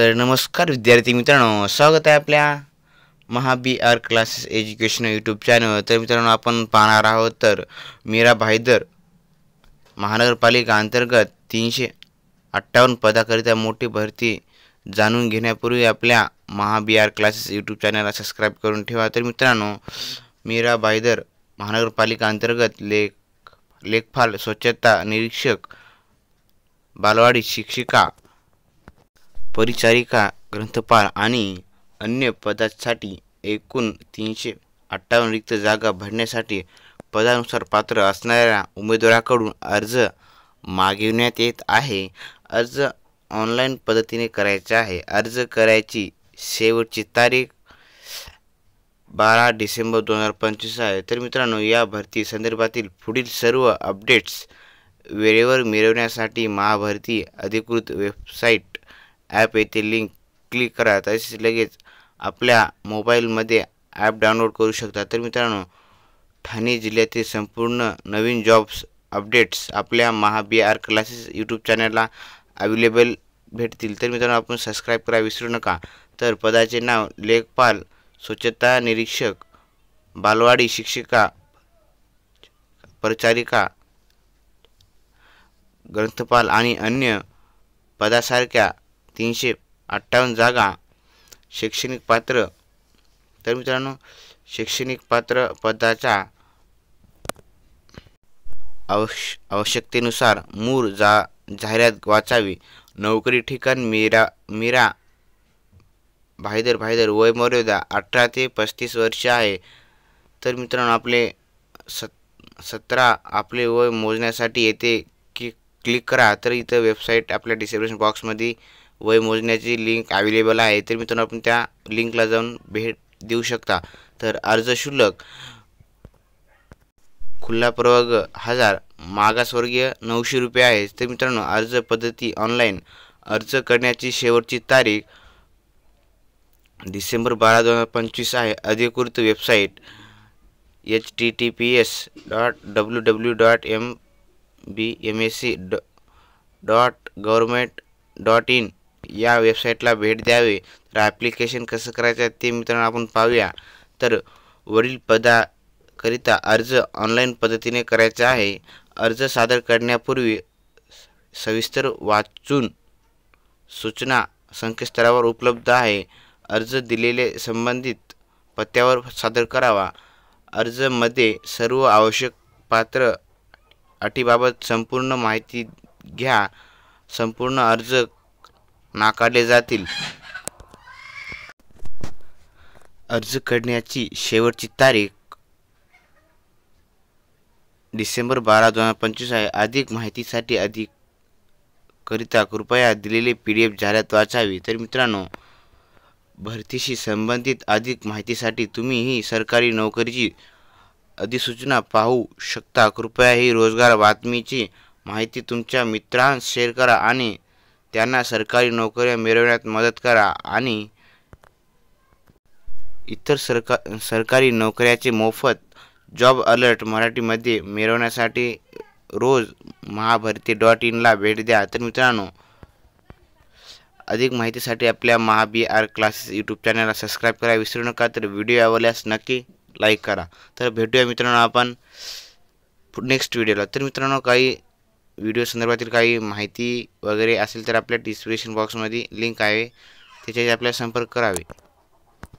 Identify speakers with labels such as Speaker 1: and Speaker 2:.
Speaker 1: तर नमस्कार विद्यार्थी मित्रांनो, स्वागत आहे आपल्या महाबीआर क्लासेस एज्युकेशन यूट्यूब चॅनल। तर मित्रांनो, आपण पाहणार आहोत तर मीरा भाईदर महानगरपालिका अंतर्गत 358 पदाकरिता मोठी भरती जाणून घेण्यापूर्वी आपल्या महाबीआर क्लासेस यूट्यूब चॅनलला सबस्क्राइब करून ठेवा। तर मित्रांनो, मीरा भाईदर महानगरपालिका अंतर्गत लेखपाल, स्वच्छता निरीक्षक, बालवाडी शिक्षिका, परिचारिका, ग्रंथपाल आणि अन्य पदांसाठी एकूण 358 रिक्त जागा भरण्यासाठी पदानुसार पात्र असणाऱ्या उमेदवाराकडून अर्ज मागविण्यात येत आहे। अर्ज ऑनलाईन पद्धतीने करायचा आहे। अर्ज करायची शेवटची तारीख 12 डिसेंबर 2025 आहे। तर मित्रांनो, या भरती संदर्भातील पुढील सर्व अपडेट्स वेळेवर मिळवण्यासाठी महाभरती अधिकृत वेबसाईट ॲप येथे लिंक क्लिक करा। तसेच लगेच आपल्या मोबाईलमध्ये ॲप डाउनलोड करू शकता। तर मित्रांनो, ठाणे जिल्ह्यातील संपूर्ण नवीन जॉब्स अपडेट्स आपल्या महाबीआर क्लासेस यूट्यूब चॅनलला अवेलेबल भेटतील। तर मित्रांनो, आपण सबस्क्राइब करा विसरू नका। तर पदाचे नाव लेखपाल, स्वच्छता निरीक्षक, बालवाडी शिक्षिका, परिचारिका, ग्रंथपाल आणि अन्य पदासारख्या 358 जागा। शैक्षणिक पात्र, तर मित्रांनो, शैक्षणिक पात्र पदाच्या आवश्यकतेनुसार मूळ जाहिरात वाचावी। नोकरी ठिकाण मीरा भाईदर वय मर्यादा 18 ते 35 वर्ष आहे। तर मित्रांनो, आपले 17 आपले वय मोजण्यासाठी येथे क्लिक करा। तर इथं वेबसाईट आपल्या डिस्क्रिप्शन बॉक्समध्ये वय मोजण्याची लिंक अवेलेबल आहे। तर मित्रांनो, आपण त्या लिंकला जाऊन भेट देऊ शकता। तर अर्ज शुल्क खुला प्रवर्ग 1000, मागासवर्गीय 900 रुपये आहे। तर मित्रांनो, अर्ज पद्धती ऑनलाईन। अर्ज करण्याची शेवटची तारीख डिसेंबर 12, 2025 आहे। अधिकृत वेबसाईट https://www.mbmsc.gov.in या वेबसाईटला भेट द्यावे। तर ॲप्लिकेशन कसं करायचं ते मित्रांनो आपण पाहूया। तर वरील पदाकरिता अर्ज ऑनलाईन पद्धतीने करायचा आहे। अर्ज सादर करण्यापूर्वी सविस्तर वाचून सूचना संकेतस्थळावर उपलब्ध आहे। अर्ज दिलेले संबंधित पत्त्यावर सादर करावा। अर्जामध्ये सर्व आवश्यक पात्र अटीबाबत संपूर्ण माहिती घ्या। संपूर्ण अर्ज नाकारले जातील। अर्ज करण्याची शेवटची तारीख डिसेंबर 12, 2025 आहे। अधिक माहितीसाठी करिता कृपया दिलेले PDF जाहिरात वाचावी। तर मित्रांनो, भरतीशी संबंधित अधिक माहितीसाठी तुम्ही ही सरकारी नोकरीची अधिसूचना पाहू शकता। कृपया ही रोजगार बातमीची माहिती तुमच्या मित्रांस शेअर करा आणि त्यांना सरकारी नोकऱ्या मिळवण्यात मदत करा। आणि इतर सरकारी नोकऱ्याचे मोफत जॉब अलर्ट मराठीमध्ये मिळवण्यासाठी रोज महाभरती.in ला भेट द्या। तर मित्रांनो, अधिक माहितीसाठी आपल्या महाबीआर क्लासेस यूट्यूब चॅनलला सबस्क्राइब करा विसरू नका। तर व्हिडिओ आवडल्यास नक्की लाईक करा। तर भेटूया मित्रांनो आपण नेक्स्ट व्हिडिओला। तर मित्रांनो, काही व्हिडिओ संदर्भातील काही माहिती वगैरे असेल तर आपल्या डिस्क्रिप्शन बॉक्समध्ये लिंक आहे, त्याच्याशी आपल्याला संपर्क करावे।